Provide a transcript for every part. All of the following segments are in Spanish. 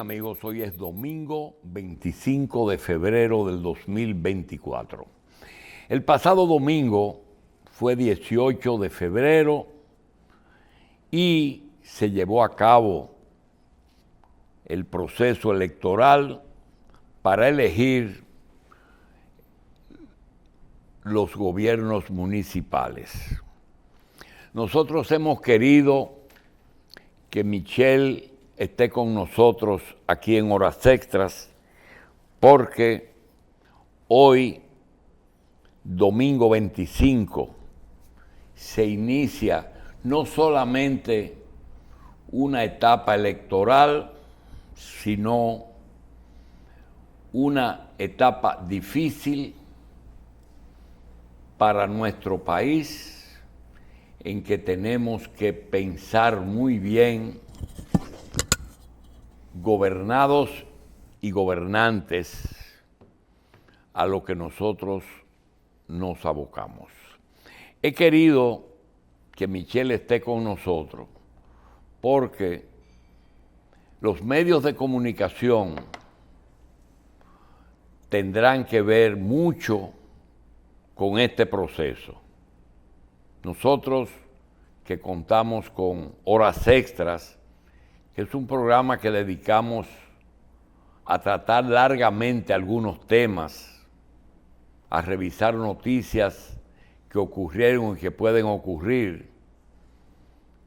amigos, hoy es domingo 25 de febrero del 2024. El pasado domingo fue 18 de febrero y se llevó a cabo el proceso electoral para elegir los gobiernos municipales. Nosotros hemos querido que Michelle esté con nosotros aquí en Horas Extras, porque hoy, domingo 25, se inicia no solamente una etapa electoral, sino una etapa difícil para nuestro país, en que tenemos que pensar muy bien, gobernados y gobernantes, a lo que nosotros nos abocamos. He querido que Michelle esté con nosotros porque los medios de comunicación tendrán que ver mucho con este proceso. Nosotros, que contamos con Horas Extras, que es un programa que dedicamos a tratar largamente algunos temas, a revisar noticias que ocurrieron y que pueden ocurrir,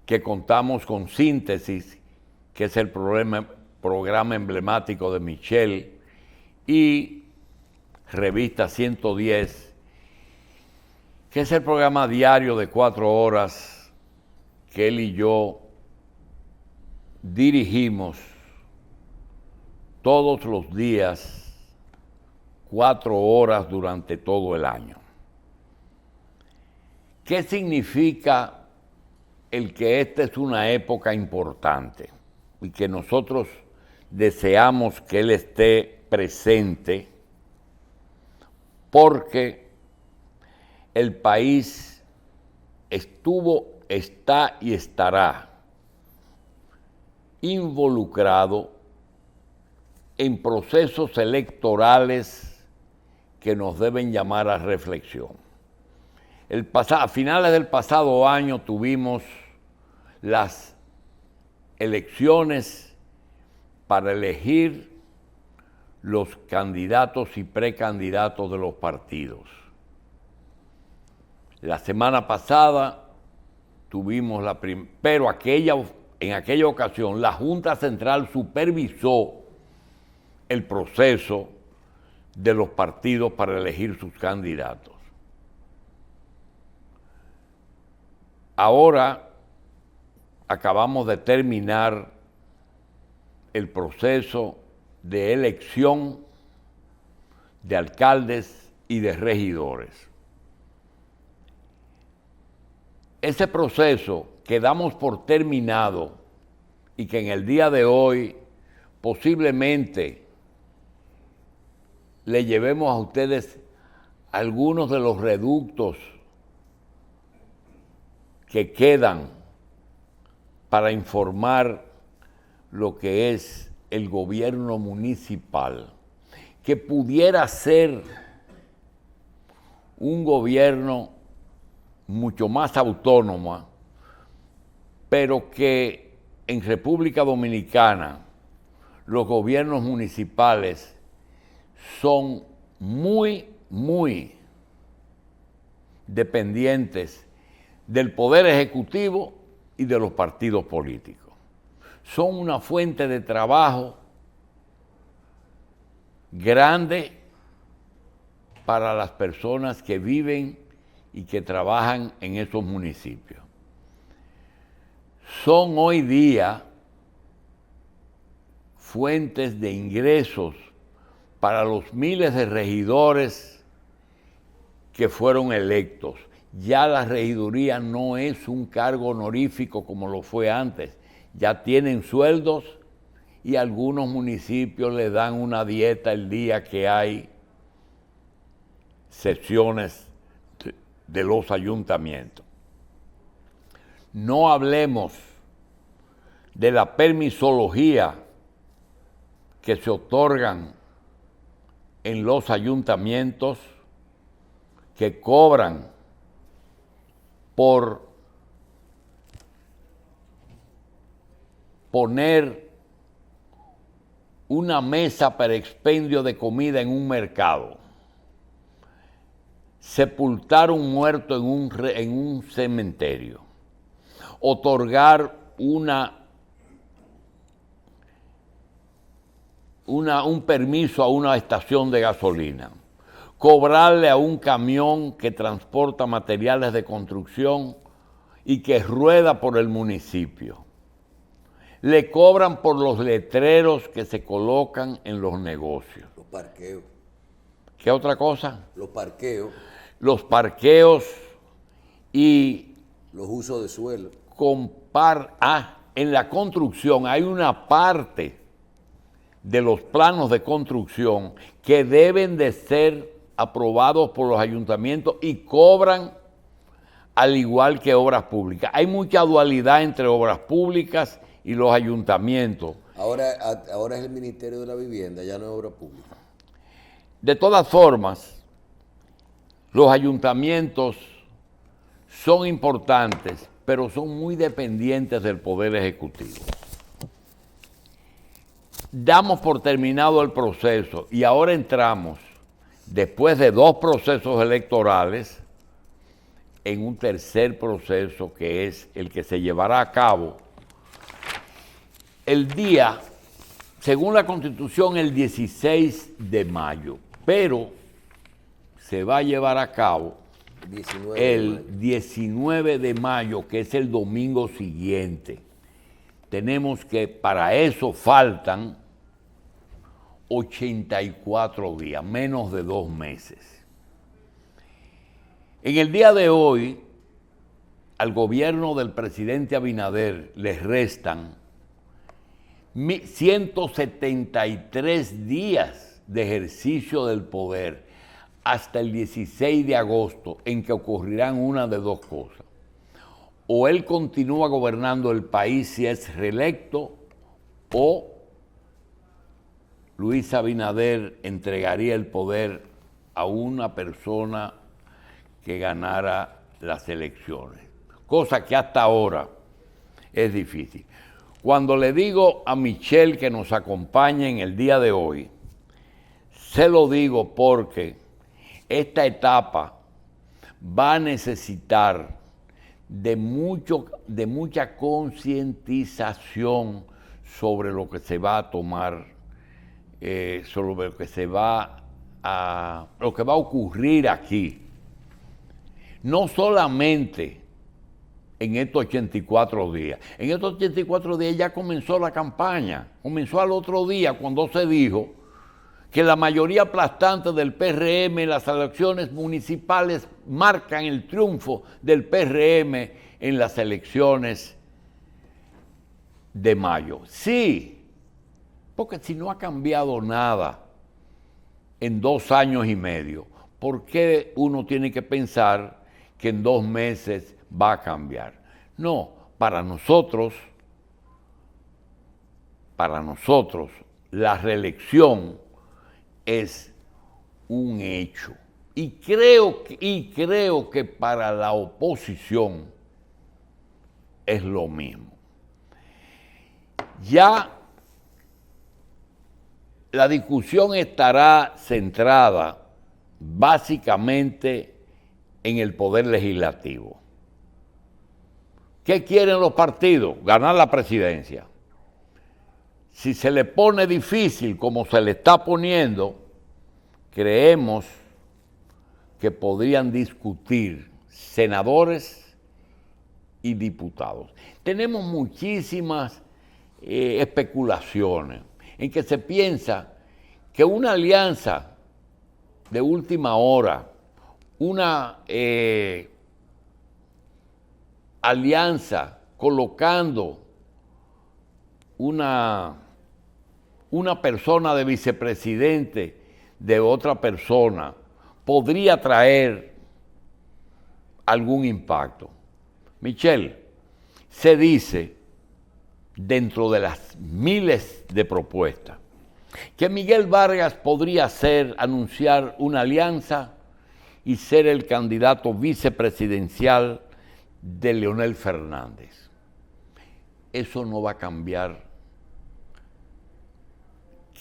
que contamos con Síntesis, que es el programa emblemático de Michelle, y Revista 110, que es el programa diario de 4 horas que él y yo dirigimos todos los días, 4 horas durante todo el año. ¿Qué significa el que esta es una época importante y que nosotros deseamos que él esté presente? Porque el país estuvo, está y estará involucrado en procesos electorales que nos deben llamar a reflexión. A finales del pasado año tuvimos las elecciones para elegir los candidatos y precandidatos de los partidos. La semana pasada tuvimos pero en aquella ocasión la Junta Central supervisó el proceso de los partidos para elegir sus candidatos. Ahora acabamos de terminar el proceso de elección de alcaldes y de regidores. Ese proceso que damos por terminado y que en el día de hoy posiblemente le llevemos a ustedes algunos de los reductos que quedan para informar lo que es el gobierno municipal, que pudiera ser un gobierno mucho más autónomo, pero que en República Dominicana los gobiernos municipales son muy dependientes del Poder Ejecutivo y de los partidos políticos. Son una fuente de trabajo grande para las personas que viven y que trabajan en esos municipios. Son hoy día fuentes de ingresos para los miles de regidores que fueron electos. Ya la regiduría no es un cargo honorífico como lo fue antes. Ya tienen sueldos y algunos municipios le dan una dieta el día que hay sesiones de los ayuntamientos. No hablemos de la permisología que se otorgan en los ayuntamientos, que cobran por poner una mesa para expendio de comida en un mercado, sepultar un muerto en un cementerio, otorgar un permiso a una estación de gasolina, cobrarle a un camión que transporta materiales de construcción y que rueda por el municipio. Le cobran por los letreros que se colocan en los negocios. Los parqueos. ¿Qué otra cosa? Los parqueos. Los parqueos y los usos de suelo. En la construcción hay una parte de los planos de construcción que deben de ser aprobados por los ayuntamientos y cobran al igual que obras públicas. Hay mucha dualidad entre obras públicas y los ayuntamientos. Ahora es el Ministerio de la Vivienda, ya no es obra pública. De todas formas, los ayuntamientos son importantes, pero son muy dependientes del Poder Ejecutivo. Damos por terminado el proceso y ahora entramos, después de 2 procesos electorales, en un tercer proceso que es el que se llevará a cabo el día, según la Constitución, el 16 de mayo, pero se va a llevar a cabo el 19 de mayo, que es el domingo siguiente. Tenemos que, para eso faltan 84 días, menos de 2 meses. En el día de hoy, al gobierno del presidente Abinader les restan 173 días de ejercicio del poder hasta el 16 de agosto, en que ocurrirán una de 2 cosas. O él continúa gobernando el país si es reelecto, o Luis Abinader entregaría el poder a una persona que ganara las elecciones, cosa que hasta ahora es difícil. Cuando le digo a Michelle que nos acompañe en el día de hoy, se lo digo porque esta etapa va a necesitar de mucha concientización sobre lo que se va a tomar, sobre lo que va a ocurrir aquí. No solamente en estos 84 días. En estos 84 días ya comenzó la campaña. Comenzó al otro día cuando se dijo que la mayoría aplastante del PRM en las elecciones municipales marcan el triunfo del PRM en las elecciones de mayo. Sí, porque si no ha cambiado nada en 2 años y medio, ¿por qué uno tiene que pensar que en 2 meses va a cambiar? No, para nosotros la reelección es un hecho. Y creo que para la oposición es lo mismo. Ya la discusión estará centrada básicamente en el poder legislativo. ¿Qué quieren los partidos? Ganar la presidencia. Si se le pone difícil como se le está poniendo, creemos que podrían discutir senadores y diputados. Tenemos muchísimas especulaciones en que se piensa que una alianza de última hora, una alianza colocando una persona de vicepresidente de otra persona podría traer algún impacto. Michelle, se dice, dentro de las miles de propuestas, Que Miguel Vargas podría anunciar una alianza y ser el candidato vicepresidencial de Leonel Fernández. Eso no va a cambiar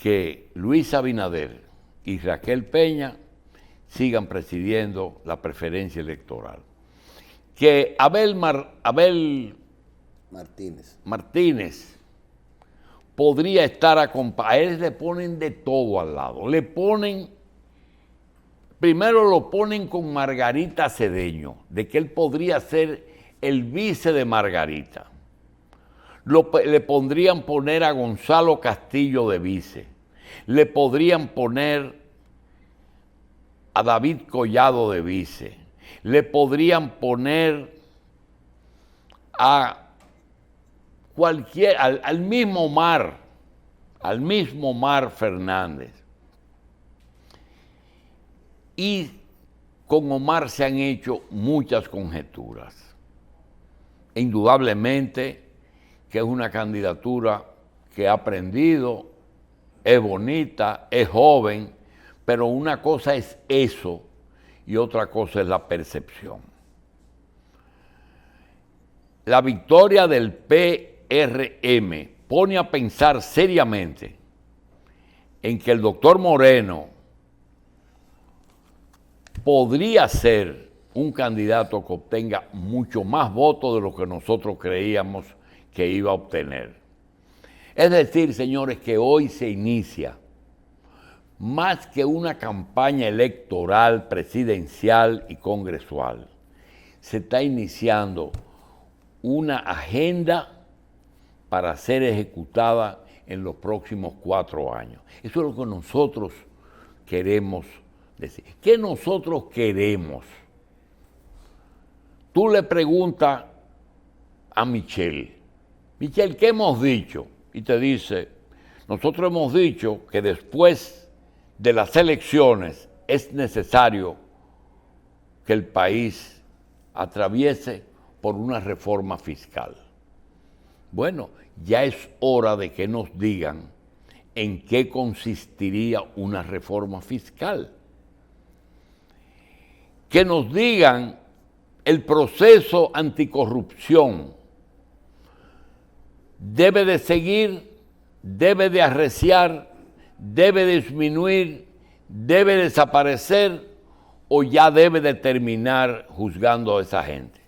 que Luis Abinader y Raquel Peña sigan presidiendo la preferencia electoral. Que Abel Martínez podría estar acompañado. A él le ponen de todo al lado. Primero lo ponen con Margarita Cedeño, de que él podría ser el vice de Margarita. Le podrían poner a Gonzalo Castillo de vice. Le podrían poner a David Collado de vice. Le podrían poner a al mismo Omar Fernández. Y con Omar se han hecho muchas conjeturas. Indudablemente que es una candidatura que ha aprendido, es bonita, es joven, pero una cosa es eso y otra cosa es la percepción. La victoria del PRM pone a pensar seriamente en que el doctor Moreno podría ser un candidato que obtenga mucho más votos de lo que nosotros creíamos que iba a obtener. Es decir, señores, que hoy se inicia más que una campaña electoral, presidencial y congresual. Se está iniciando una agenda para ser ejecutada en los próximos 4 años. Eso es lo que nosotros queremos decir. ¿Qué nosotros queremos? Tú le preguntas a Michelle, ¿qué hemos dicho? Y te dice, nosotros hemos dicho que después de las elecciones es necesario que el país atraviese por una reforma fiscal. Bueno, ya es hora de que nos digan en qué consistiría una reforma fiscal. Que nos digan el proceso anticorrupción. Debe de seguir, debe de arreciar, debe de disminuir, debe desaparecer o ya debe de terminar juzgando a esa gente.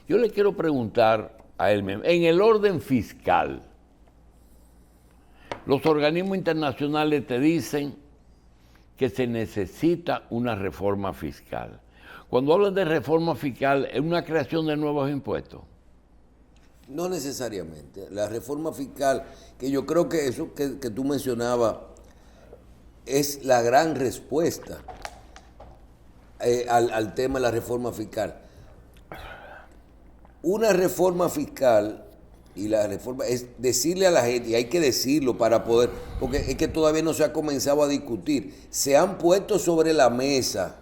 Yo le quiero preguntar a él mismo, en el orden fiscal, los organismos internacionales te dicen que se necesita una reforma fiscal. Cuando hablan de reforma fiscal, ¿es una creación de nuevos impuestos? No necesariamente. La reforma fiscal, que yo creo que eso que tú mencionabas es la gran respuesta al tema de la reforma fiscal. Una reforma fiscal y la reforma es decirle a la gente, y hay que decirlo para poder, porque es que todavía no se ha comenzado a discutir, se han puesto sobre la mesa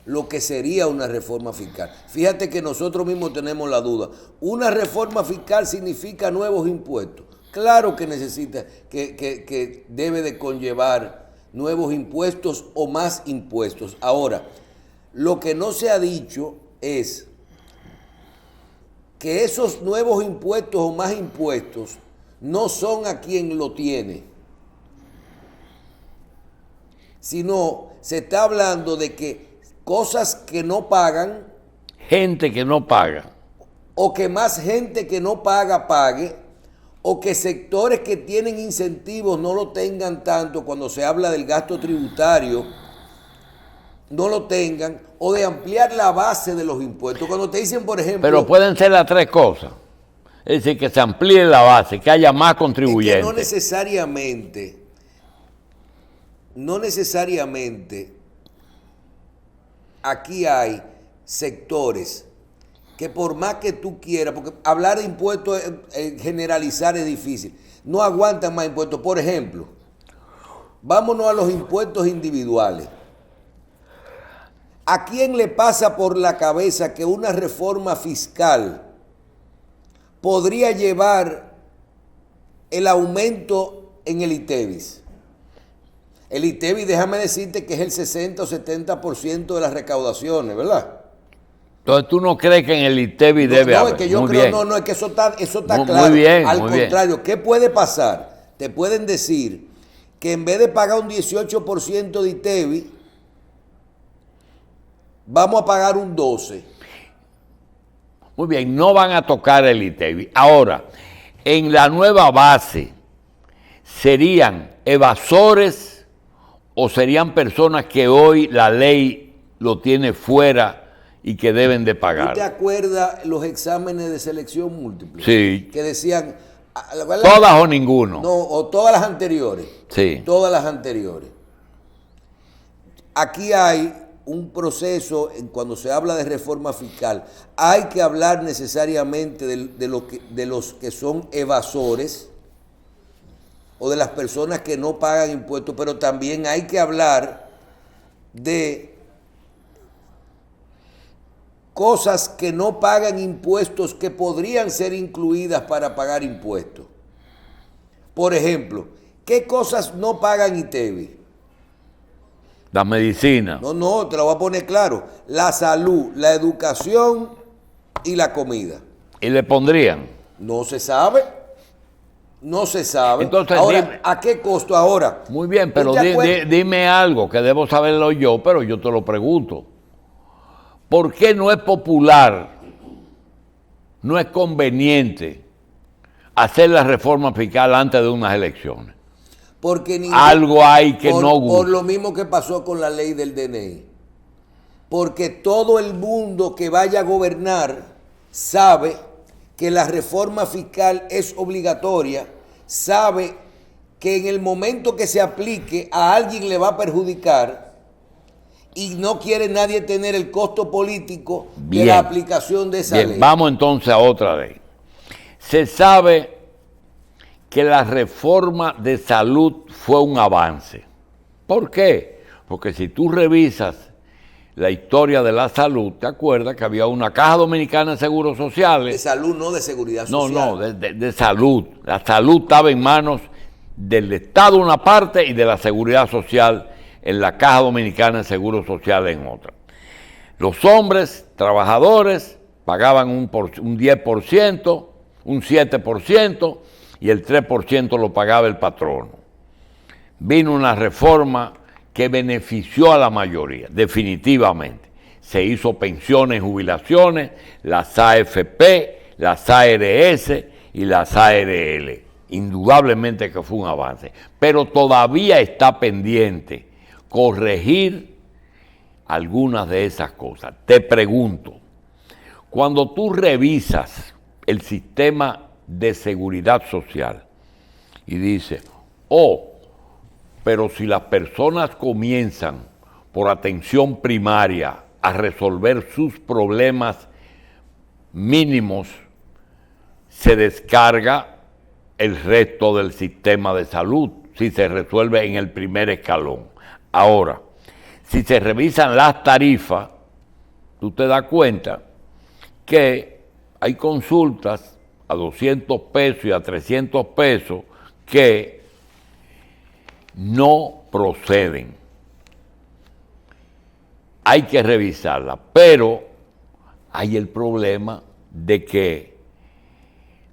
lo que sería una reforma fiscal. Fíjate que nosotros mismos tenemos la duda. ¿Una reforma fiscal significa nuevos impuestos? Claro que necesita, que debe de conllevar nuevos impuestos o más impuestos. Ahora, lo que no se ha dicho es que esos nuevos impuestos o más impuestos no son a quien lo tiene, sino se está hablando de que cosas que no pagan, gente que no paga, o que más gente que no paga pague, o que sectores que tienen incentivos no lo tengan tanto cuando se habla del gasto tributario, no lo tengan, o de ampliar la base de los impuestos. Cuando te dicen, por ejemplo... Pero pueden ser las tres cosas. Es decir, que se amplíe la base, que haya más contribuyentes. Es que no necesariamente aquí hay sectores que por más que tú quieras, porque hablar de impuestos, generalizar es difícil, no aguantan más impuestos. Por ejemplo, vámonos a los impuestos individuales. ¿A quién le pasa por la cabeza que una reforma fiscal podría llevar el aumento en el ITEVIS? El ITEVI, déjame decirte que es el 60 o 70% de las recaudaciones, ¿verdad? Entonces, ¿tú no crees que en el ITEVI debe haber? Es que yo muy creo, bien. no, es que eso está Muy claro. bien, Al muy bien. contrario, ¿qué puede pasar? Te pueden decir que en vez de pagar un 18% de ITEVI, vamos a pagar un 12%. Muy bien, no van a tocar el ITEVI. Ahora, en la nueva base, ¿serían evasores o serían personas que hoy la ley lo tiene fuera y que deben de ¿Tú pagar? te acuerdas los exámenes de selección múltiple? Sí. Que decían... ¿Todas o ninguno? No, o todas las anteriores. Sí. Todas las anteriores. Aquí hay un proceso, cuando se habla de reforma fiscal, hay que hablar necesariamente de los que son evasores o de las personas que no pagan impuestos, pero también hay que hablar de cosas que no pagan impuestos que podrían ser incluidas para pagar impuestos. Por ejemplo, ¿qué cosas no pagan ITEVI? La medicina. No, te lo voy a poner claro. La salud, la educación y la comida. ¿Y le pondrían? No se sabe. No se sabe. Entonces, ahora, dime. ¿a qué costo ahora? Muy bien, pero dime algo que debo saberlo yo, pero yo te lo pregunto. ¿Por qué no es popular, no es conveniente hacer la reforma fiscal antes de unas elecciones? Porque algo hay que no gusta. Por lo mismo que pasó con la ley del DNI. Porque todo el mundo que vaya a gobernar sabe que la reforma fiscal es obligatoria, sabe que en el momento que se aplique a alguien le va a perjudicar y no quiere nadie tener el costo político de la aplicación de esa ley. Vamos entonces a otra ley. Se sabe que la reforma de salud fue un avance. ¿Por qué? Porque si tú revisas la historia de la salud, ¿te acuerdas que había una Caja Dominicana de Seguros Sociales? De salud, no de seguridad social. No, de salud. La salud estaba en manos del Estado una parte y de la Seguridad Social en la Caja Dominicana de Seguros Sociales en otra. Los hombres, trabajadores, pagaban un 10%, un 7%, y el 3% lo pagaba el patrono. Vino una reforma que benefició a la mayoría, definitivamente. Se hizo pensiones, jubilaciones, las AFP, las ARS y las ARL. Indudablemente que fue un avance, pero todavía está pendiente corregir algunas de esas cosas. Te pregunto, cuando tú revisas el sistema de seguridad social y dices, pero si las personas comienzan por atención primaria a resolver sus problemas mínimos, se descarga el resto del sistema de salud si se resuelve en el primer escalón. Ahora, si se revisan las tarifas, tú te das cuenta que hay consultas a 200 pesos y a 300 pesos que no proceden. Hay que revisarla, pero hay el problema de que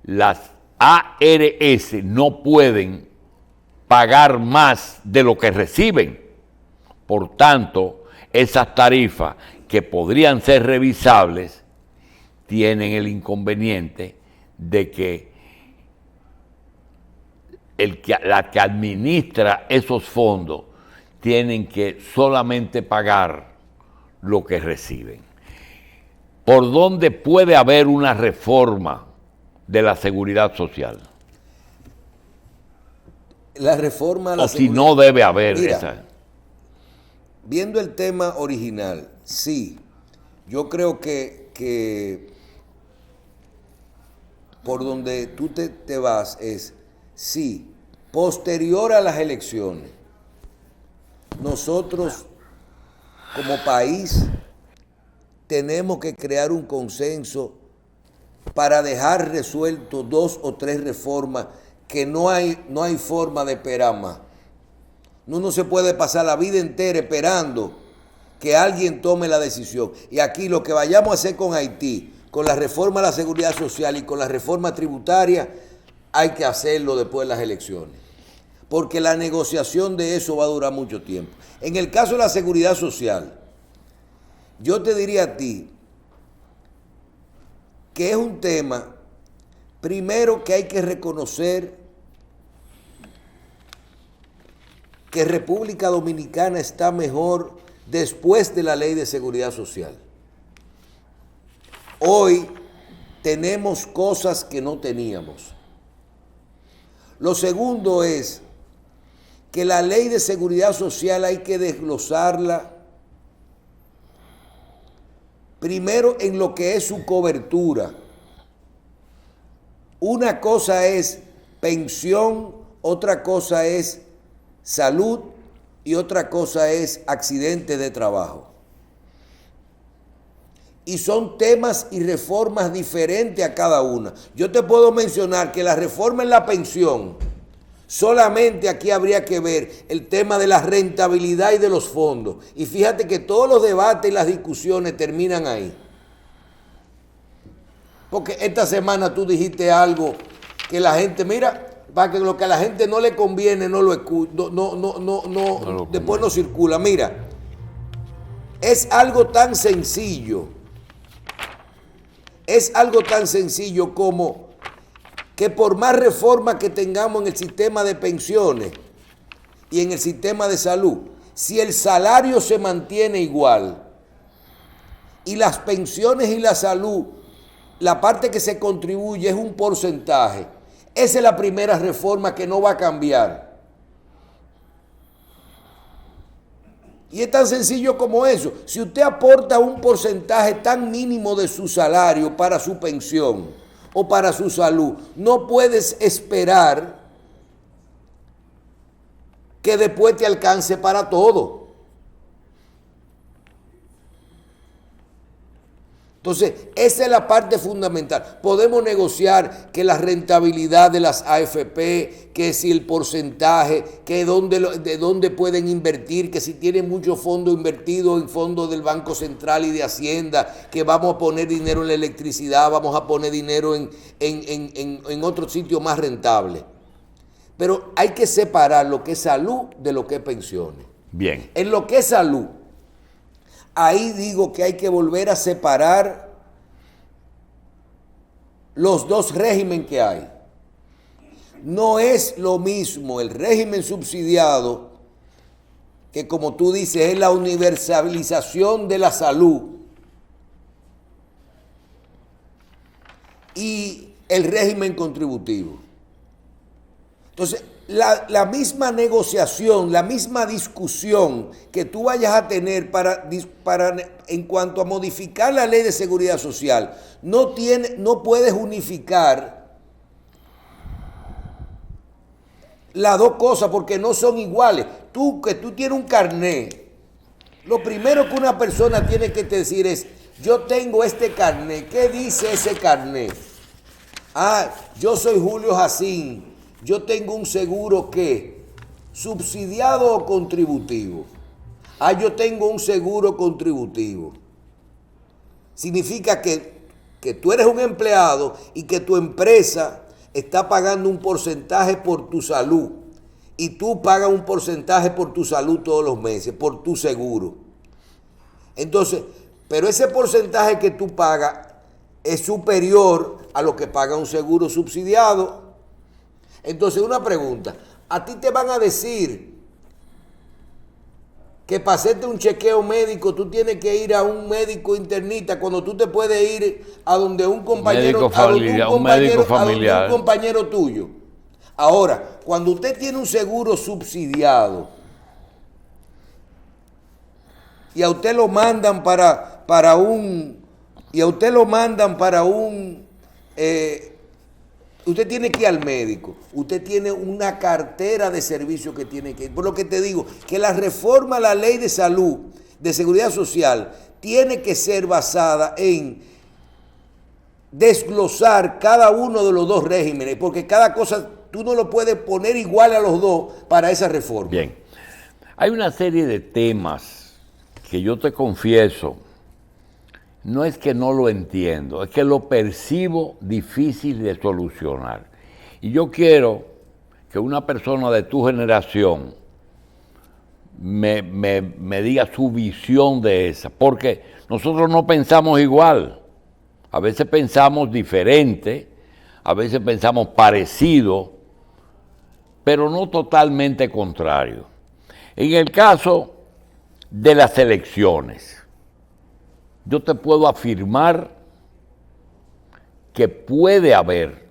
las ARS no pueden pagar más de lo que reciben. Por tanto, esas tarifas que podrían ser revisables tienen el inconveniente de que la que administra esos fondos tienen que solamente pagar lo que reciben. ¿Por dónde puede haber una reforma de la seguridad social? La reforma a la o si no debe haber esa. Viendo el tema original, sí. Yo creo que por donde tú te vas es, sí, posterior a las elecciones, nosotros como país tenemos que crear un consenso para dejar resuelto 2 o 3 reformas que no hay forma de esperar más. Uno no se puede pasar la vida entera esperando que alguien tome la decisión. Y aquí lo que vayamos a hacer con Haití, con la reforma de la seguridad social y con la reforma tributaria, hay que hacerlo después de las elecciones. Porque la negociación de eso va a durar mucho tiempo. En el caso de la seguridad social, yo te diría a ti que es un tema, primero, que hay que reconocer que República Dominicana está mejor después de la Ley de Seguridad Social. Hoy tenemos cosas que no teníamos. Lo segundo es que la Ley de Seguridad Social hay que desglosarla primero en lo que es su cobertura. Una cosa es pensión, otra cosa es salud y otra cosa es accidente de trabajo. Y son temas y reformas diferentes a cada una. Yo te puedo mencionar que la reforma en la pensión, solamente aquí habría que ver el tema de la rentabilidad y de los fondos. Y fíjate que todos los debates y las discusiones terminan ahí. Porque esta semana tú dijiste algo que la gente, mira, para que lo que a la gente no le conviene no lo escucha, después no circula. Mira, es algo tan sencillo. Es algo tan sencillo como que por más reformas que tengamos en el sistema de pensiones y en el sistema de salud, si el salario se mantiene igual y las pensiones y la salud, la parte que se contribuye es un porcentaje, esa es la primera reforma que no va a cambiar. Y es tan sencillo como eso. Si usted aporta un porcentaje tan mínimo de su salario para su pensión o para su salud, no puedes esperar que después te alcance para todo. Entonces, esa es la parte fundamental. Podemos negociar que la rentabilidad de las AFP, que si el porcentaje, que de dónde pueden invertir, que si tienen mucho fondo invertido en fondos del Banco Central y de Hacienda, que vamos a poner dinero en la electricidad, vamos a poner dinero en otro sitio más rentable. Pero hay que separar lo que es salud de lo que es pensiones. Bien. En lo que es salud, ahí digo que hay que volver a separar los dos regímenes que hay. No es lo mismo el régimen subsidiado, que como tú dices es la universalización de la salud, y el régimen contributivo. Entonces, la misma negociación, la misma discusión que tú vayas a tener en cuanto a modificar la Ley de Seguridad Social, no puedes unificar las dos cosas porque no son iguales. Tú tienes un carnet, lo primero que una persona tiene que decir es, yo tengo este carnet, ¿qué dice ese carnet? Ah, yo soy Julio Jacín. Yo tengo un seguro que, subsidiado o contributivo. Ah, yo tengo un seguro contributivo. Significa que tú eres un empleado y que tu empresa está pagando un porcentaje por tu salud. Y tú pagas un porcentaje por tu salud todos los meses, por tu seguro. Entonces, pero ese porcentaje que tú pagas es superior a lo que paga un seguro subsidiado. Entonces, una pregunta, a ti te van a decir que para hacerte un chequeo médico tú tienes que ir a un médico internista cuando tú te puedes ir a donde un compañero, un médico familiar, un compañero tuyo. Ahora, cuando usted tiene un seguro subsidiado y a usted lo mandan usted tiene que ir al médico, usted tiene una cartera de servicios que tiene que ir. Por lo que te digo, que la reforma a la ley de salud, de seguridad social, tiene que ser basada en desglosar cada uno de los dos regímenes, porque cada cosa tú no lo puedes poner igual a los dos para esa reforma. Bien. Hay una serie de temas que yo te confieso, no es que no lo entiendo, es que lo percibo difícil de solucionar. Y yo quiero que una persona de tu generación me diga su visión de esa, porque nosotros no pensamos igual, a veces pensamos diferente, a veces pensamos parecido, pero no totalmente contrario. En el caso de las elecciones, yo te puedo afirmar que puede haber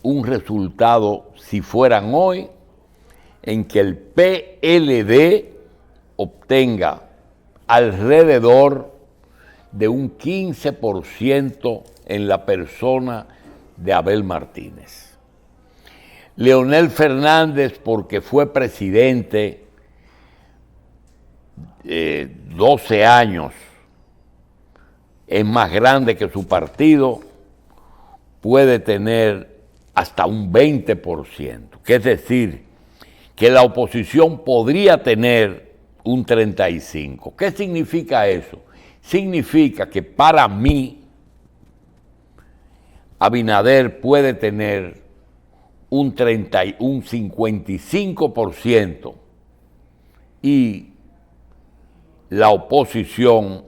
un resultado, si fueran hoy, en que el PLD obtenga alrededor de un 15% en la persona de Abel Martínez. Leonel Fernández, porque fue presidente 12 años, es más grande que su partido, puede tener hasta un 20%, que es decir, que la oposición podría tener un 35%. ¿Qué significa eso? Significa que para mí, Abinader puede tener un 55% y la oposición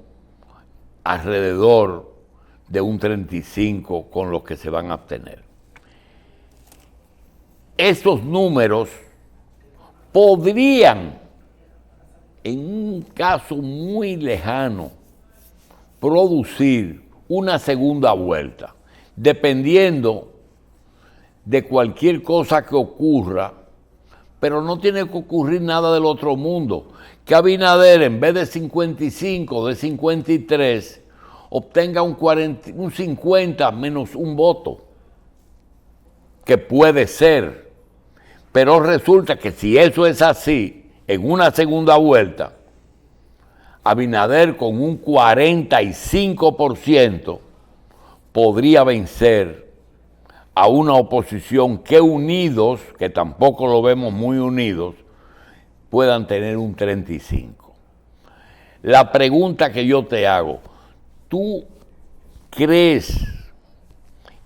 alrededor de un 35% con los que se van a abstener. Esos números podrían, en un caso muy lejano, producir una segunda vuelta, dependiendo de cualquier cosa que ocurra, pero no tiene que ocurrir nada del otro mundo. Que Abinader, en vez de 55, de 53, obtenga un 50 menos un voto, que puede ser. Pero resulta que si eso es así, en una segunda vuelta, Abinader con un 45% podría vencer a una oposición que unidos, que tampoco lo vemos muy unidos, puedan tener un 35%. La pregunta que yo te hago, ¿tú crees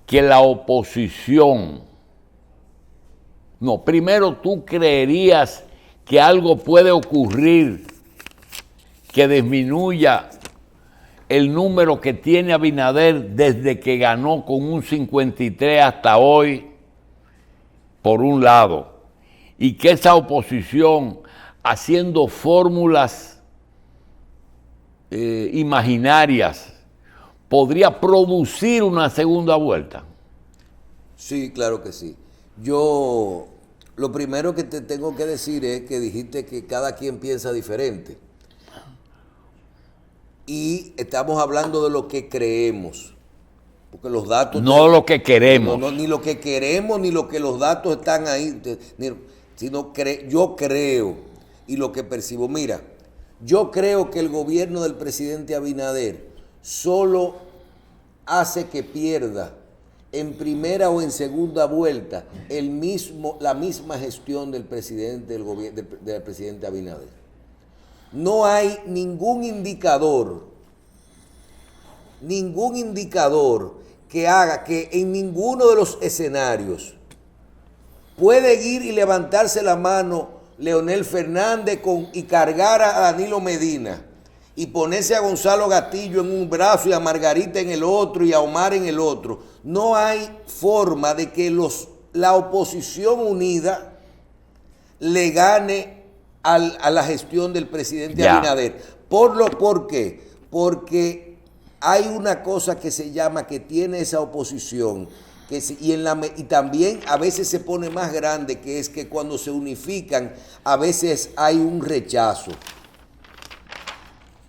que la oposición, no, primero tú creerías que algo puede ocurrir que disminuya el número que tiene Abinader desde que ganó con un 53 hasta hoy, por un lado, y que esa oposición, haciendo fórmulas imaginarias, podría producir una segunda vuelta? Sí, claro que sí. Yo, lo primero que te tengo que decir es que dijiste que cada quien piensa diferente. Y estamos hablando de lo que creemos. Porque los datos... No lo que queremos. No, ni lo que queremos, ni lo que los datos están ahí. Sino yo creo y lo que percibo. Mira, yo creo que el gobierno del presidente Abinader solo hace que pierda en primera o en segunda vuelta la misma gestión del presidente del presidente Abinader. No hay ningún indicador que haga que en ninguno de los escenarios puede ir y levantarse la mano Leonel Fernández y cargar a Danilo Medina y ponerse a Gonzalo Castillo en un brazo y a Margarita en el otro y a Omar en el otro. No hay forma de que la oposición unida le gane a la gestión del presidente Abinader. ¿Por qué? Porque hay una cosa que se llama que tiene esa oposición y también a veces se pone más grande, que es que cuando se unifican a veces hay un rechazo.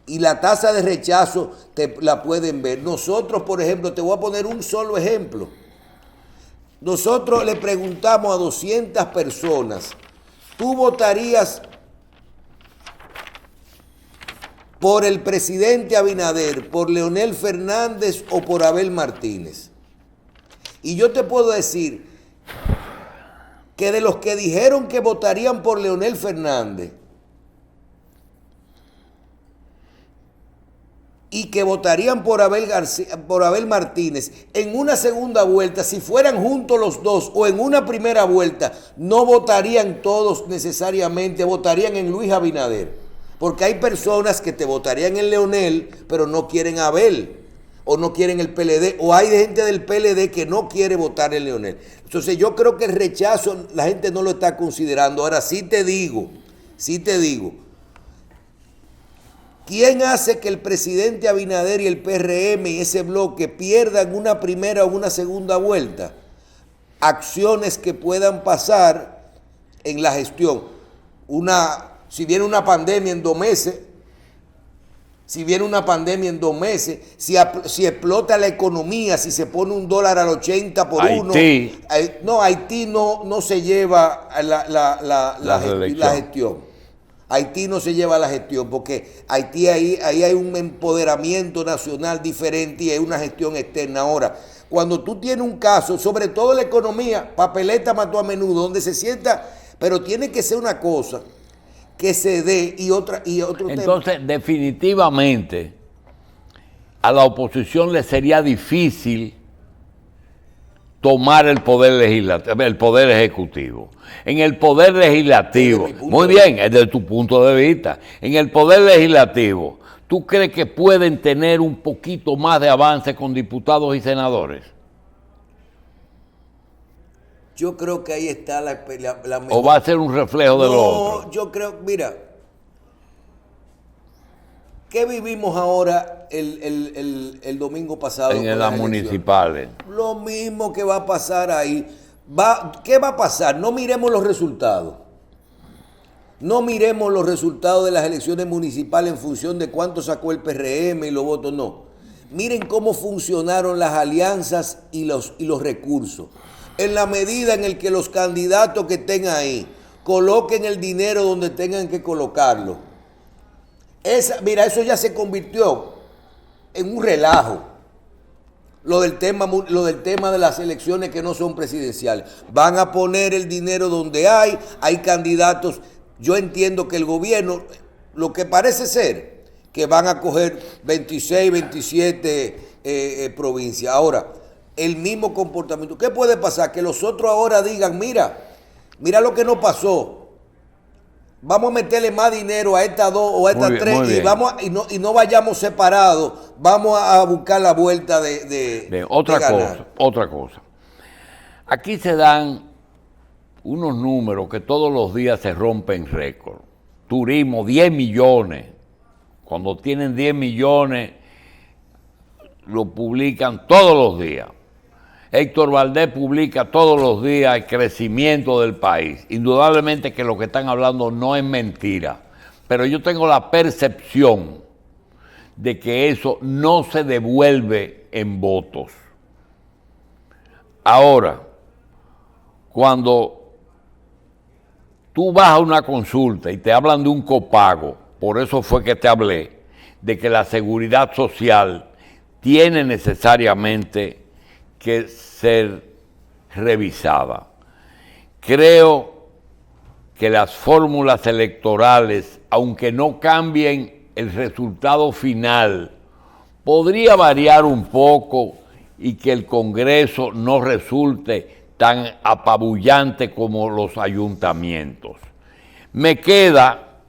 Y la tasa de rechazo la pueden ver. Nosotros, por ejemplo, te voy a poner un solo ejemplo. Nosotros le preguntamos a 200 personas, ¿tú votarías por el presidente Abinader, por Leonel Fernández o por Abel Martínez? Y yo te puedo decir que de los que dijeron que votarían por Leonel Fernández, y que votarían por Abel Martínez en una segunda vuelta, si fueran juntos los dos o en una primera vuelta, no votarían todos necesariamente, votarían en Luis Abinader. Porque hay personas que te votarían en Leonel, pero no quieren a Abel, o no quieren el PLD, o hay gente del PLD que no quiere votar en Leonel. Entonces yo creo que el rechazo la gente no lo está considerando. Ahora sí te digo, ¿quién hace que el presidente Abinader y el PRM y ese bloque pierdan una primera o una segunda vuelta? Acciones que puedan pasar en la gestión. Si viene una pandemia en 2 meses, si explota la economía, si se pone un dólar al 80 por Haití. 1. No, Haití no se lleva la gestión. Haití no se lleva la gestión porque Haití ahí hay un empoderamiento nacional diferente y hay una gestión externa. Ahora, cuando tú tienes un caso, sobre todo la economía, papeleta mató a menudo, donde se sienta, pero tiene que ser una cosa que se dé y otro tema. Entonces, definitivamente, a la oposición le sería difícil tomar el poder legislativo, el poder ejecutivo. En el poder legislativo, muy bien, desde tu punto de vista, en el poder legislativo, ¿tú crees que pueden tener un poquito más de avance con diputados y senadores? Yo creo que ahí está la mejor. ¿O va a ser un reflejo de lo otro? No, yo creo, mira, ¿qué vivimos ahora el domingo pasado? En las municipales. Lo mismo que va a pasar ahí. ¿Qué va a pasar? No miremos los resultados. No miremos los resultados de las elecciones municipales en función de cuánto sacó el PRM y los votos, no. Miren cómo funcionaron las alianzas y los recursos. En la medida en el que los candidatos que estén ahí coloquen el dinero donde tengan que colocarlo. Mira, eso ya se convirtió en un relajo. Lo del tema de las elecciones que no son presidenciales. Van a poner el dinero donde hay candidatos. Yo entiendo que el gobierno, lo que parece ser, que van a coger 26, 27 provincias. Ahora, el mismo comportamiento. ¿Qué puede pasar? Que los otros ahora digan, mira lo que nos pasó. Vamos a meterle más dinero a estas 2 o a estas 3 y no vayamos separados. Vamos a buscar la vuelta de otra cosa. Aquí se dan unos números que todos los días se rompen récord. Turismo, 10 millones. Cuando tienen 10 millones, lo publican todos los días. Héctor Valdés publica todos los días el crecimiento del país. Indudablemente que lo que están hablando no es mentira, pero yo tengo la percepción de que eso no se devuelve en votos. Ahora, cuando tú vas a una consulta y te hablan de un copago, por eso fue que te hablé, de que la seguridad social tiene necesariamente que ser revisada. Creo que las fórmulas electorales, aunque no cambien el resultado final, podría variar un poco y que el Congreso no resulte tan apabullante como los ayuntamientos. Me queda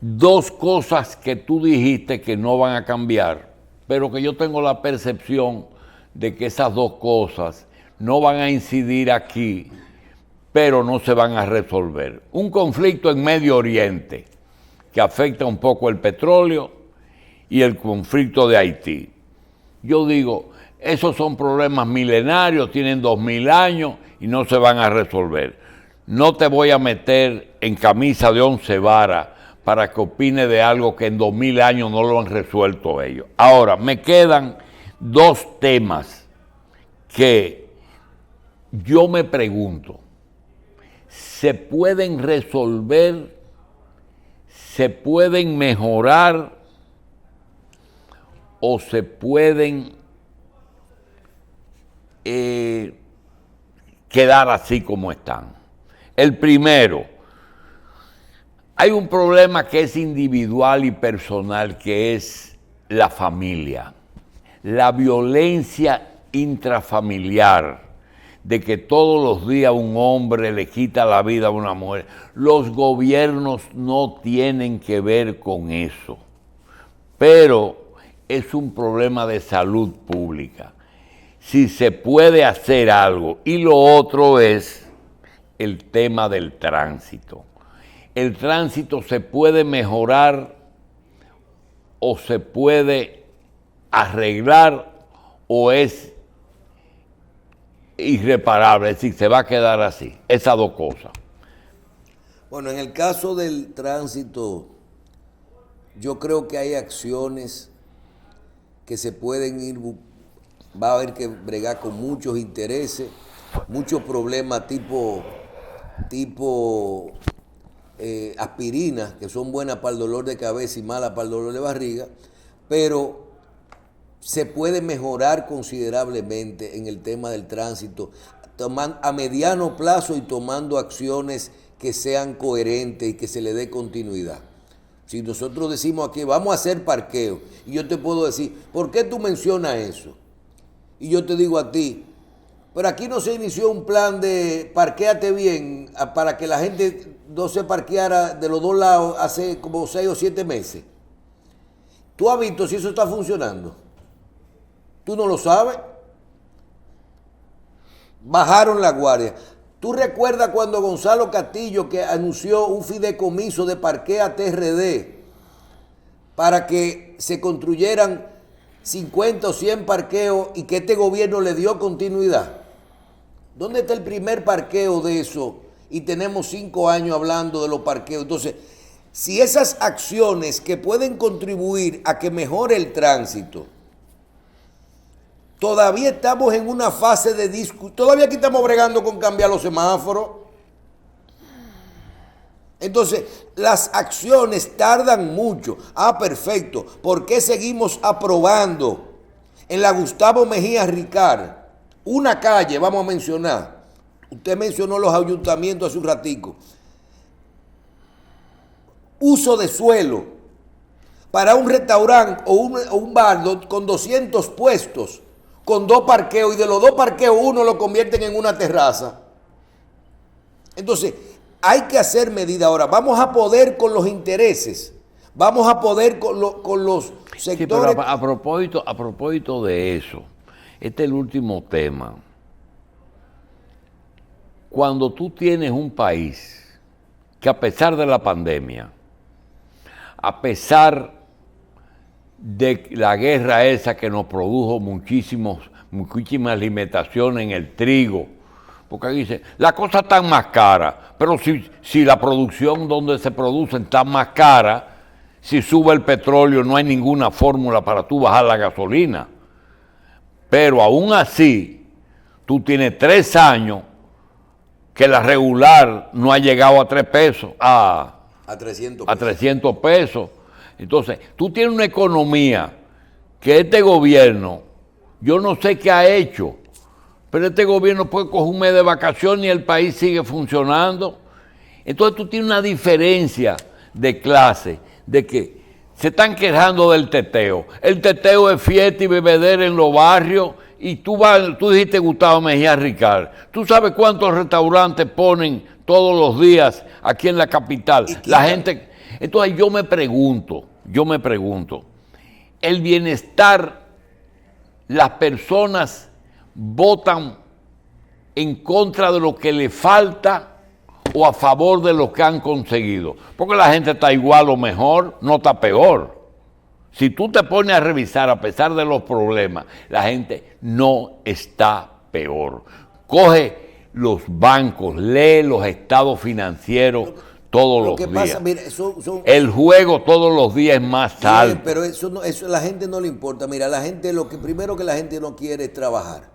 2 cosas que tú dijiste que no van a cambiar, pero que yo tengo la percepción de que esas 2 cosas no van a incidir aquí, pero no se van a resolver. Un conflicto en Medio Oriente que afecta un poco el petróleo y el conflicto de Haití. Yo digo, esos son problemas milenarios, tienen 2000 años y no se van a resolver. No te voy a meter en camisa de 11 varas para que opine de algo que en 2000 años no lo han resuelto ellos. Ahora, me quedan 2 temas que yo me pregunto, ¿se pueden resolver? ¿Se pueden mejorar? ¿O se pueden quedar así como están? El primero, Hay un problema que es individual y personal, que es la familia. La violencia intrafamiliar, de que todos los días un hombre le quita la vida a una mujer. Los gobiernos no tienen que ver con eso, pero es un problema de salud pública. Si se puede hacer algo. Y lo otro es el tema del tránsito. El tránsito se puede mejorar o se puede arreglar o es irreparable, es decir, se va a quedar así. Esas dos cosas. Bueno, en el caso del tránsito, yo creo que hay acciones que se pueden ir, va a haber que bregar con muchos intereses, muchos problemas tipo aspirinas, que son buenas para el dolor de cabeza y malas para el dolor de barriga, pero se puede mejorar considerablemente en el tema del tránsito, a mediano plazo y tomando acciones que sean coherentes y que se le dé continuidad. Si nosotros decimos aquí, vamos a hacer parqueo, y yo te puedo decir, ¿por qué tú mencionas eso? Y yo te digo a ti, pero aquí no se inició un plan de parquéate bien para que la gente no se parqueara de los dos lados hace como 6 o 7 meses. ¿Tú has visto si eso está funcionando? ¿Tú no lo sabes? Bajaron la guardia. ¿Tú recuerdas cuando Gonzalo Castillo que anunció un fideicomiso de Parquéate RD para que se construyeran 50 o 100 parqueos y que este gobierno le dio continuidad? ¿Dónde está el primer parqueo de eso? Y tenemos 5 años hablando de los parqueos. Entonces, si esas acciones que pueden contribuir a que mejore el tránsito, todavía estamos en una fase de discusión, todavía aquí estamos bregando con cambiar los semáforos. Entonces, las acciones tardan mucho. Ah, perfecto. ¿Por qué seguimos aprobando en la Gustavo Mejía Ricard una calle, vamos a mencionar? Usted mencionó los ayuntamientos hace un ratico. Uso de suelo para un restaurante o un bar con 200 puestos, con 2 parqueos, y de los 2 parqueos uno lo convierten en una terraza. Entonces, hay que hacer medidas. Ahora, vamos a poder con los intereses, vamos a poder con los sectores. Sí, pero a propósito de eso, este es el último tema. Cuando tú tienes un país que a pesar de la pandemia, a pesar de la guerra esa que nos produjo muchísimas limitaciones en el trigo, porque aquí dice, la cosa está más cara, pero si la producción donde se produce está más cara, si sube el petróleo no hay ninguna fórmula para tú bajar la gasolina. Pero aún así, tú tienes 3 años que la regular no ha llegado a 3 pesos, a 300 pesos. A 300 pesos. Entonces, tú tienes una economía que este gobierno, yo no sé qué ha hecho, pero este gobierno puede coger un mes de vacaciones y el país sigue funcionando. Entonces tú tienes una diferencia de clase, de que se están quejando del teteo. El teteo es fiesta y bebedera en los barrios. Y tú dijiste Gustavo Mejía Ricard. ¿Tú sabes cuántos restaurantes ponen todos los días aquí en la capital? La gente. Entonces yo me pregunto, el bienestar, las personas votan en contra de lo que le falta o a favor de lo que han conseguido. Porque la gente está igual o mejor, no está peor. Si tú te pones a revisar, a pesar de los problemas, la gente no está peor. Coge los bancos, lee los estados financieros todos los días. Pasa, mira, el juego todos los días es más alto. Pero eso a la gente no le importa. Mira, la gente, primero que la gente no quiere es trabajar.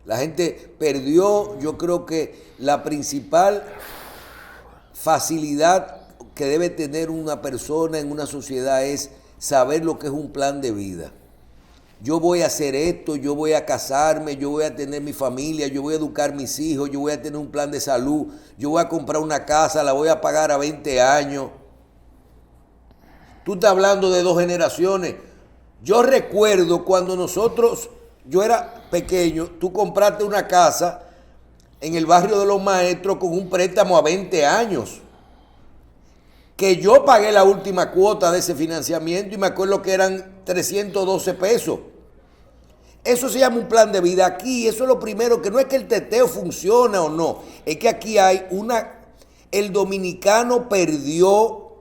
La gente perdió, yo creo que la principal facilidad que debe tener una persona en una sociedad es saber lo que es un plan de vida. yo voy a hacer esto, yo voy a casarme, yo voy a tener mi familia, yo voy a educar mis hijos, yo voy a tener un plan de salud, yo voy a comprar una casa, la voy a pagar a 20 años. Tú estás hablando de 2 generaciones. Yo recuerdo cuando yo era pequeño, tú compraste una casa en el barrio de Los Maestros con un préstamo a 20 años. Que yo pagué la última cuota de ese financiamiento y me acuerdo que eran 312 pesos. Eso se llama un plan de vida. Aquí, eso es lo primero, que no es que el teteo funciona o no, es que aquí hay el dominicano perdió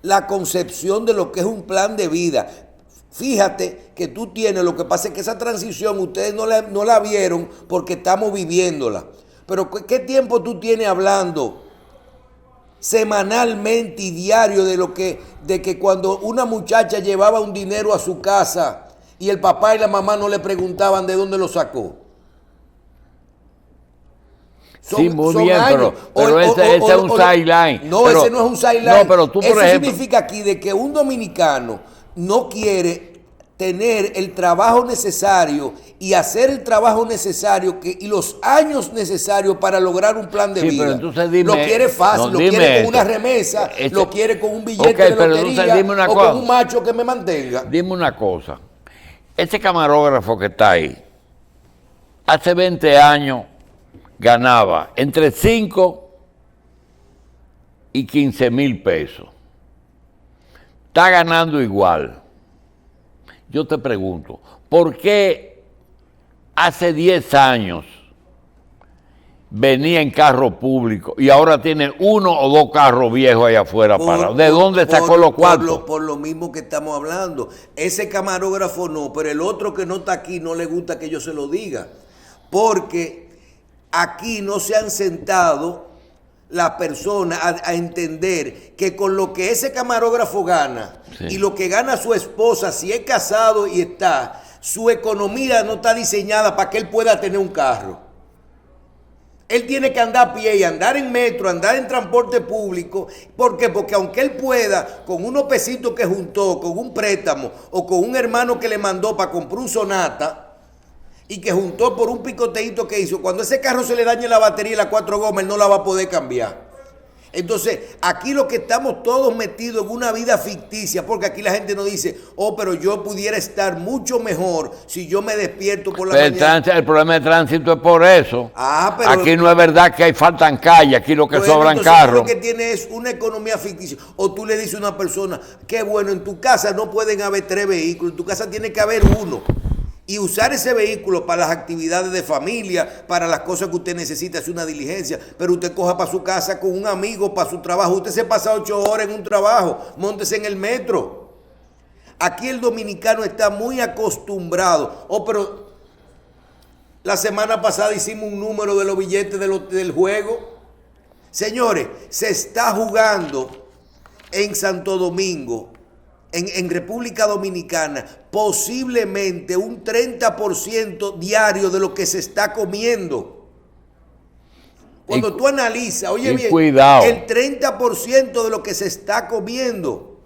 la concepción de lo que es un plan de vida. Fíjate que tú tienes, lo que pasa es que esa transición ustedes no la vieron porque estamos viviéndola. Pero ¿qué tiempo tú tienes hablando semanalmente y diario de que cuando una muchacha llevaba un dinero a su casa y el papá y la mamá no le preguntaban de dónde lo sacó? Sí, muy bien, pero ese es un sideline. No, ese no es un sideline. No, pero tú, por Eso ejemplo, significa aquí de que un dominicano no quiere tener el trabajo necesario y hacer el trabajo necesario y los años necesarios para lograr un plan de vida. Pero entonces dime, lo quiere fácil, lo quiere con una remesa, lo quiere con un billete de lotería o con un macho que me mantenga. Dime una cosa, ese camarógrafo que está ahí, hace 20 años ganaba entre 5 y 15 mil pesos. Está ganando igual. Yo te pregunto, ¿por qué hace 10 años venía en carro público y ahora tiene 1 o 2 carros viejos allá afuera parados? ¿De dónde sacó los cuartos? Por lo mismo que estamos hablando. Ese camarógrafo no, pero el otro que no está aquí no le gusta que yo se lo diga. Porque aquí no se han sentado las personas a entender que con lo que ese camarógrafo gana y lo que gana su esposa, si es casado y está, su economía no está diseñada para que él pueda tener un carro. Él tiene que andar a pie y andar en metro, andar en transporte público. ¿Por qué? Porque aunque él pueda, con unos pesitos que juntó, con un préstamo o con un hermano que le mandó para comprar un Sonata, y que juntó por un picoteíto que hizo, cuando ese carro se le dañe la batería y las 4 gomas, él no la va a poder cambiar. Entonces, aquí lo que estamos todos metidos en una vida ficticia, porque aquí la gente nos dice, oh, pero yo pudiera estar mucho mejor si yo me despierto por la mañana. El problema de tránsito es por eso. Pero aquí no es verdad que faltan calles, aquí lo que sobran entonces, carros. Lo que tiene es una economía ficticia. O tú le dices a una persona, qué bueno, en tu casa no pueden haber 3 vehículos, en tu casa tiene que haber 1. Y usar ese vehículo para las actividades de familia, para las cosas que usted necesita, hacer una diligencia, pero usted coja para su casa con un amigo, para su trabajo. Usted se pasa 8 horas en un trabajo, móntese en el metro. Aquí el dominicano está muy acostumbrado. Pero la semana pasada hicimos un número de los billetes del juego. Señores, se está jugando en Santo Domingo, en República Dominicana, posiblemente un 30% diario de lo que se está comiendo. Cuando tú analizas, oye bien, cuidado, el 30% de lo que se está comiendo.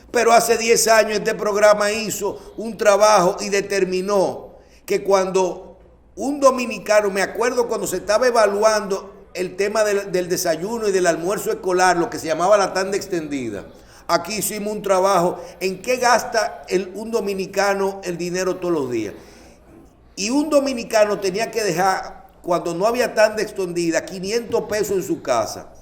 Pero hace 10 años este programa hizo un trabajo y determinó que cuando un dominicano, me acuerdo cuando se estaba evaluando el tema del desayuno y del almuerzo escolar, lo que se llamaba la tanda extendida, aquí hicimos un trabajo en qué gasta un dominicano el dinero todos los días. Y un dominicano tenía que dejar, cuando no había tanda extendida, 500 pesos en su casa.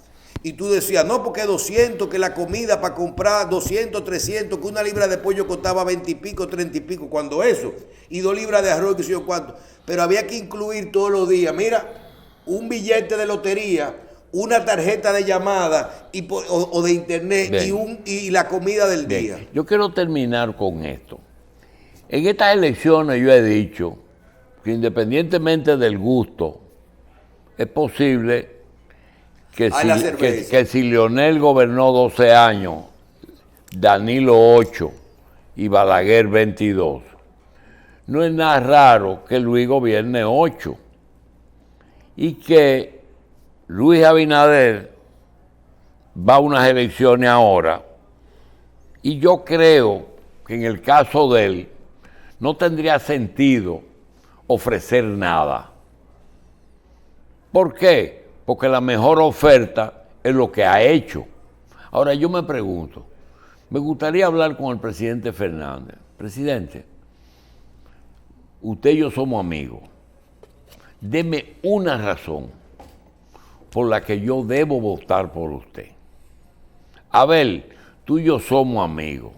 Y tú decías, no, porque 200, que la comida para comprar 200, 300, que una libra de pollo costaba 20 y pico, 30 y pico, cuando eso. Y 2 libras de arroz, que sé yo cuánto. Pero había que incluir todos los días, mira, un billete de lotería, una tarjeta de llamada o de internet y la comida del día. Yo quiero terminar con esto. En estas elecciones yo he dicho que independientemente del gusto, es posible que si Leonel gobernó 12 años, Danilo 8 y Balaguer 22, no es nada raro que Luis gobierne 8 y que Luis Abinader va a unas elecciones ahora, y yo creo que en el caso de él no tendría sentido ofrecer nada. ¿Por qué? Porque la mejor oferta es lo que ha hecho. Ahora yo me pregunto, me gustaría hablar con el presidente Fernández. Presidente, usted y yo somos amigos. Deme una razón por la que yo debo votar por usted. Abel, tú y yo somos amigos.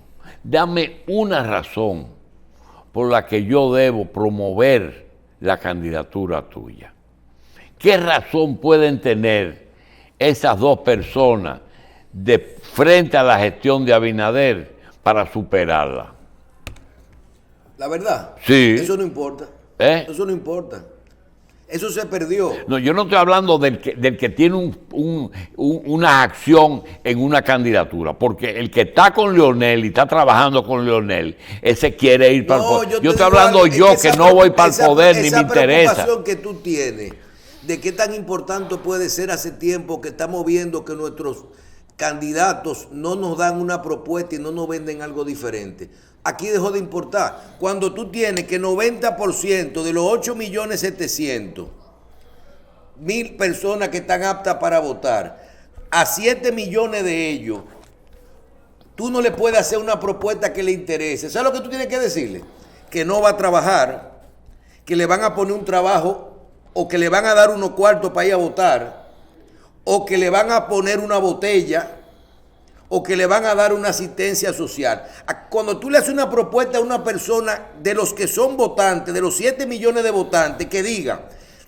Dame una razón por la que yo debo promover la candidatura tuya. ¿Qué razón pueden tener esas dos personas de frente a la gestión de Abinader para superarla? La verdad, Sí. eso no importa. Eso no importa. Eso se perdió. No, yo no estoy hablando del que tiene una acción en una candidatura, porque el que está con Leonel y está trabajando con Leonel, ese quiere ir para el poder. Yo estoy hablando que no voy para el poder ni me interesa. Esa preocupación que tú tienes de qué tan importante puede ser hace tiempo que estamos viendo que nuestros candidatos no nos dan una propuesta y no nos venden algo diferente. Aquí dejó de importar. Cuando tú tienes que 90% de los 8.700.000 personas que están aptas para votar, a 7 millones de ellos, tú no le puedes hacer una propuesta que le interese. ¿Sabes lo que tú tienes que decirle? Que no va a trabajar, que le van a poner un trabajo o que le van a dar unos cuartos para ir a votar, o que le van a poner una botella, o que le van a dar una asistencia social. Cuando tú le haces una propuesta a una persona de los que son votantes, de los 7 millones de votantes, que diga,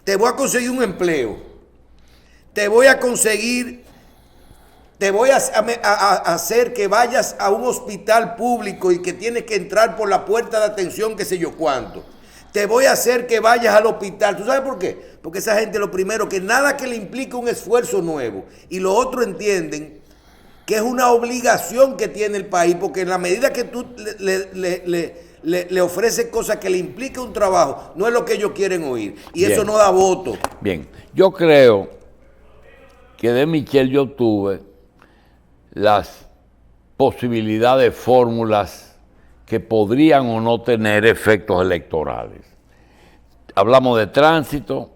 te voy a conseguir un empleo, te voy a hacer que vayas a un hospital público y que tienes que entrar por la puerta de atención, qué sé yo cuánto. Te voy a hacer que vayas al hospital. ¿Tú sabes por qué? Porque esa gente, lo primero, que nada que le implique un esfuerzo nuevo. Y lo otro, entienden que es una obligación que tiene el país, porque en la medida que tú le ofreces cosas que le impliquen un trabajo, no es lo que ellos quieren oír. Y bien, eso no da voto. Bien, yo creo que de Michel yo tuve las posibilidades, fórmulas que podrían o no tener efectos electorales. Hablamos de tránsito,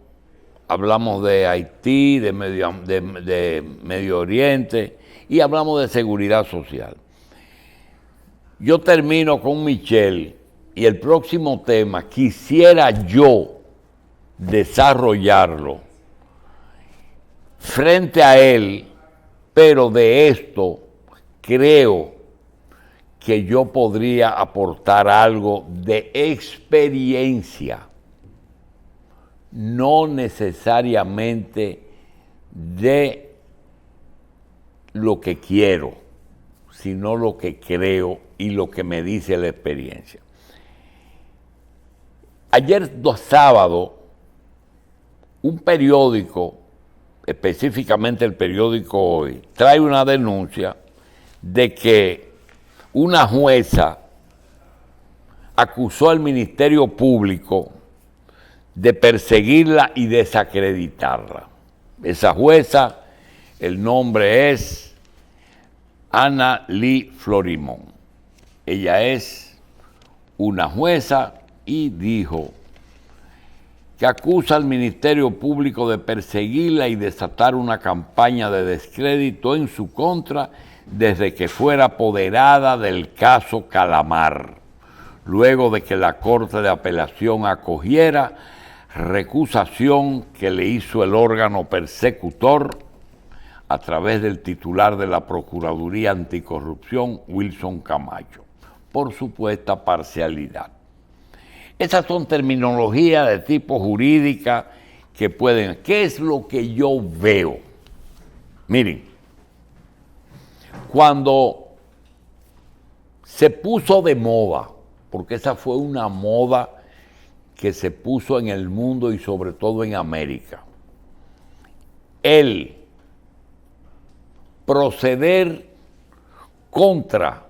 hablamos de Haití, de Medio Oriente, y hablamos de seguridad social. Yo termino con Michel y el próximo tema quisiera yo desarrollarlo frente a él, pero de esto creo que yo podría aportar algo de experiencia, no necesariamente de lo que quiero, sino lo que creo y lo que me dice la experiencia. Ayer sábado, un periódico, específicamente el periódico Hoy, trae una denuncia de que una jueza acusó al Ministerio Público de perseguirla y desacreditarla. Esa jueza, el nombre es Ana Lee Florimón. Ella es una jueza y dijo que acusa al Ministerio Público de perseguirla y desatar una campaña de descrédito en su contra desde que fuera apoderada del caso Calamar, luego de que la Corte de Apelación acogiera recusación que le hizo el órgano persecutor a través del titular de la Procuraduría Anticorrupción, Wilson Camacho, por supuesta parcialidad. Esas son terminologías de tipo jurídica que pueden... ¿Qué es lo que yo veo? Miren, cuando se puso de moda, porque esa fue una moda que se puso en el mundo y sobre todo en América, el proceder contra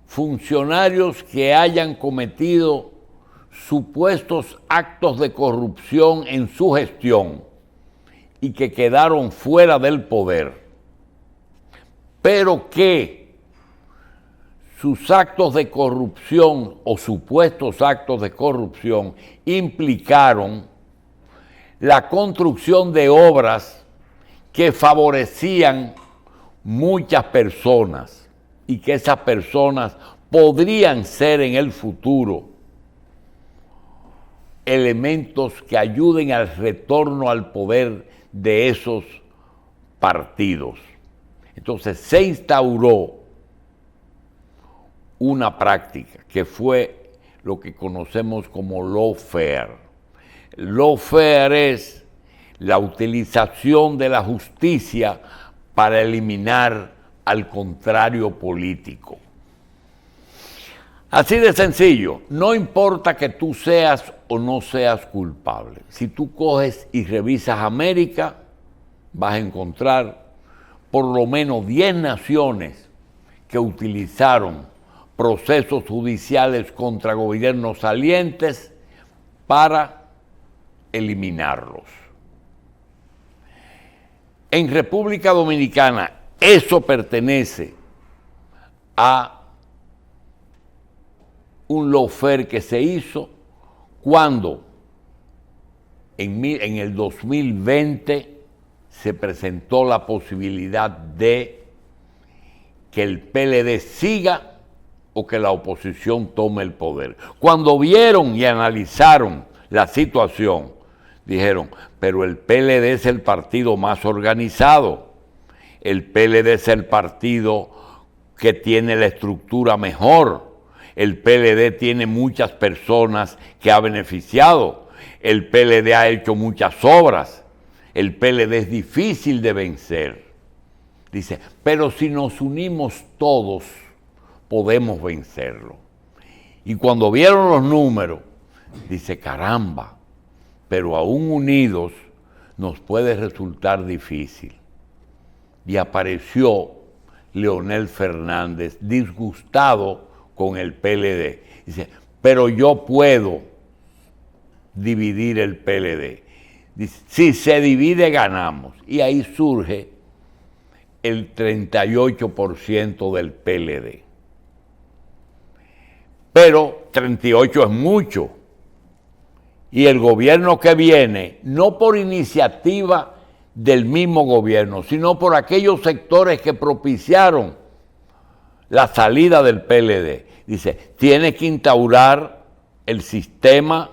funcionarios que hayan cometido supuestos actos de corrupción en su gestión y que quedaron fuera del poder, pero que sus actos de corrupción o supuestos actos de corrupción implicaron la construcción de obras que favorecían muchas personas y que esas personas podrían ser en el futuro elementos que ayuden al retorno al poder de esos partidos. Entonces se instauró una práctica que fue lo que conocemos como lawfare. Lawfare es la utilización de la justicia para eliminar al contrario político. Así de sencillo, no importa que tú seas o no seas culpable. Si tú coges y revisas América, vas a encontrar por lo menos 10 naciones que utilizaron procesos judiciales contra gobiernos salientes para eliminarlos. En República Dominicana eso pertenece a un lawfare que se hizo cuando en el 2020 se presentó la posibilidad de que el PLD siga o que la oposición tome el poder. Cuando vieron y analizaron la situación, dijeron, pero el PLD es el partido más organizado, el PLD es el partido que tiene la estructura mejor, el PLD tiene muchas personas que ha beneficiado, el PLD ha hecho muchas obras, el PLD es difícil de vencer. Dice, pero si nos unimos todos, podemos vencerlo. Y cuando vieron los números, dice, caramba, pero aún unidos nos puede resultar difícil. Y apareció Leonel Fernández disgustado con el PLD. Dice, pero yo puedo dividir el PLD. Dice, si se divide, ganamos. Y ahí surge el 38% del PLD. Pero 38 es mucho. Y el gobierno que viene, no por iniciativa del mismo gobierno, sino por aquellos sectores que propiciaron la salida del PLD. Dice, tiene que instaurar el sistema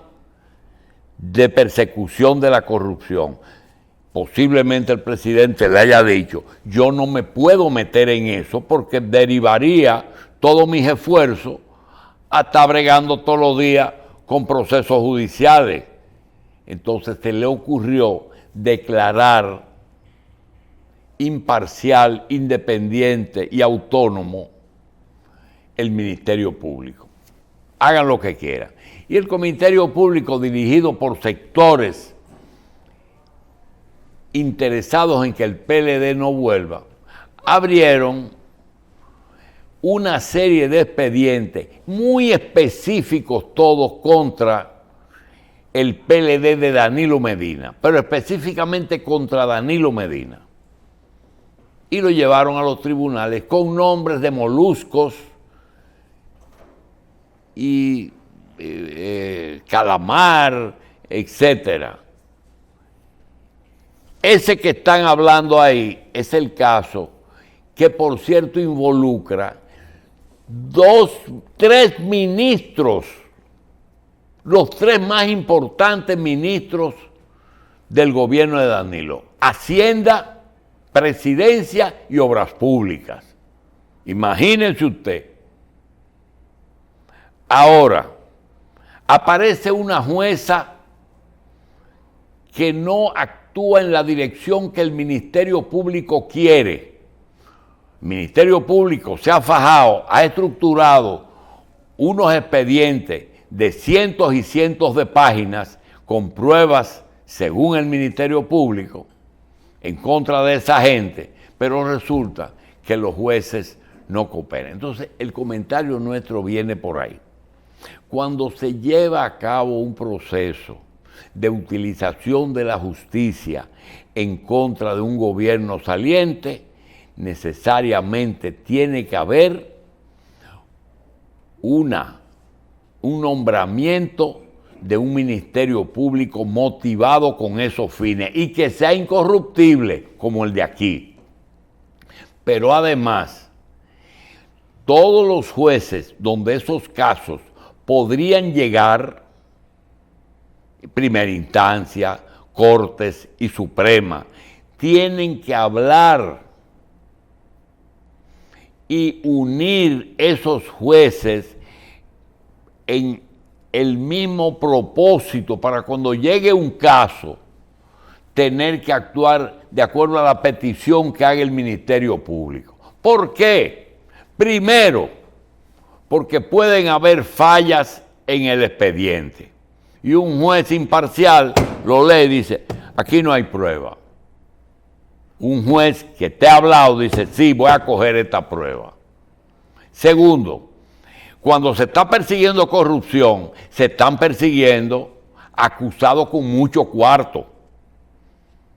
de persecución de la corrupción. Posiblemente el presidente le haya dicho, yo no me puedo meter en eso porque derivaría todos mis esfuerzos a estar bregando todos los días con procesos judiciales. Entonces se le ocurrió declarar imparcial, independiente y autónomo el Ministerio Público. Hagan lo que quieran. Y el Ministerio Público, dirigido por sectores interesados en que el PLD no vuelva, abrieron una serie de expedientes muy específicos todos contra el PLD de Danilo Medina, pero específicamente contra Danilo Medina. Y lo llevaron a los tribunales con nombres de moluscos y calamar, etcétera. Ese que están hablando ahí es el caso que, por cierto, involucra tres ministros, los tres más importantes ministros del gobierno de Danilo: Hacienda, Presidencia y Obras Públicas. Imagínense usted. Ahora, aparece una jueza que no actúa en la dirección que el Ministerio Público quiere. El Ministerio Público se ha fajado, ha estructurado unos expedientes de cientos y cientos de páginas con pruebas, según el Ministerio Público, en contra de esa gente, pero resulta que los jueces no cooperan. Entonces, el comentario nuestro viene por ahí. Cuando se lleva a cabo un proceso de utilización de la justicia en contra de un gobierno saliente, necesariamente tiene que haber un nombramiento de un ministerio público motivado con esos fines y que sea incorruptible como el de aquí. Pero además, todos los jueces donde esos casos podrían llegar, primera instancia, Cortes y Suprema, tienen que hablar y unir esos jueces en el mismo propósito para cuando llegue un caso, tener que actuar de acuerdo a la petición que haga el Ministerio Público. ¿Por qué? Primero, porque pueden haber fallas en el expediente. Y un juez imparcial lo lee y dice, aquí no hay prueba. Un juez que te ha hablado dice, sí, voy a coger esta prueba. Segundo, cuando se está persiguiendo corrupción, se están persiguiendo acusados con mucho cuarto.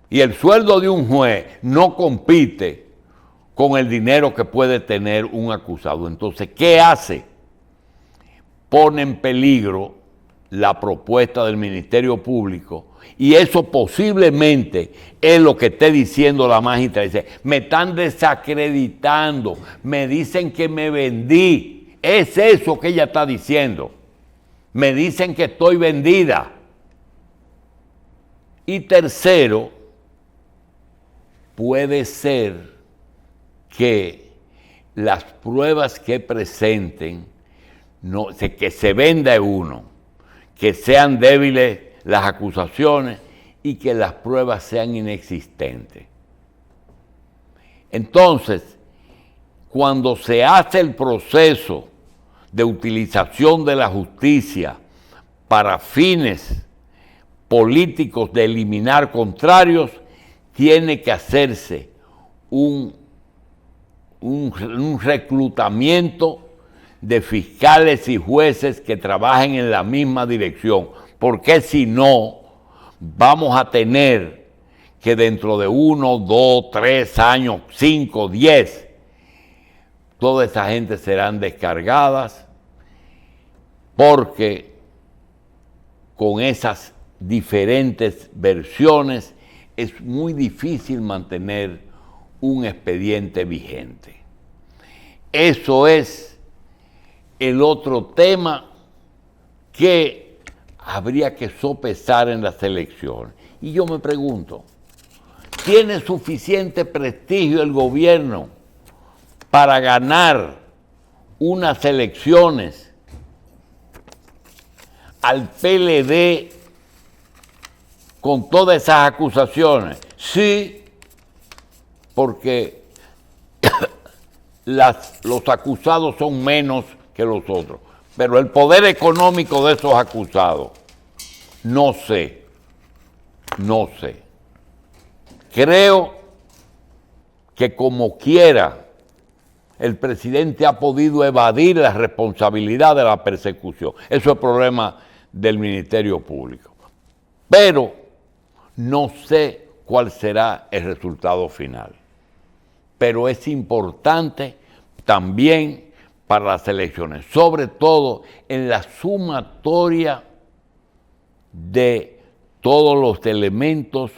Y el sueldo de un juez no compite con el dinero que puede tener un acusado. Entonces, ¿qué hace? Pone en peligro la propuesta del Ministerio Público y eso posiblemente es lo que esté diciendo la magistrada. Dice, me están desacreditando, me dicen que me vendí. Es eso que ella está diciendo. Me dicen que estoy vendida. Y tercero, puede ser que las pruebas que presenten, que se venda uno, que sean débiles las acusaciones y que las pruebas sean inexistentes. Entonces, cuando se hace el proceso de utilización de la justicia para fines políticos de eliminar contrarios, tiene que hacerse un reclutamiento de fiscales y jueces que trabajen en la misma dirección, porque si no, vamos a tener que dentro de 1, 2, 3 años, 5, 10, toda esa gente serán descargadas, porque con esas diferentes versiones es muy difícil mantener un expediente vigente. Eso es el otro tema que habría que sopesar en las elecciones. Y yo me pregunto, ¿tiene suficiente prestigio el gobierno para ganar unas elecciones al PLD con todas esas acusaciones? Sí, porque los acusados son menos que los otros, pero el poder económico de esos acusados, no sé. Creo que como quiera, el presidente ha podido evadir la responsabilidad de la persecución. Eso es problema del Ministerio Público. Pero no sé cuál será el resultado final. Pero es importante también para las elecciones, sobre todo en la sumatoria de todos los elementos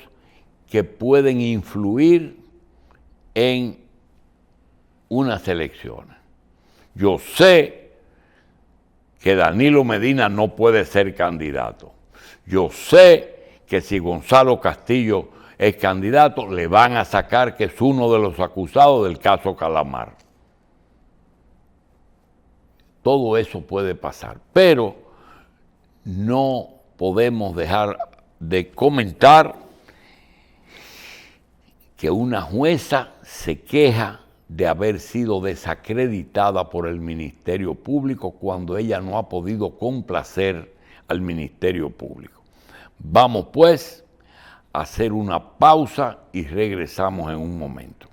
que pueden influir en unas elecciones. Yo sé que Danilo Medina no puede ser candidato. Yo sé que si Gonzalo Castillo es candidato, le van a sacar que es uno de los acusados del caso Calamar. Todo eso puede pasar, pero no podemos dejar de comentar que una jueza se queja de haber sido desacreditada por el Ministerio Público cuando ella no ha podido complacer al Ministerio Público. Vamos pues a hacer una pausa y regresamos en un momento.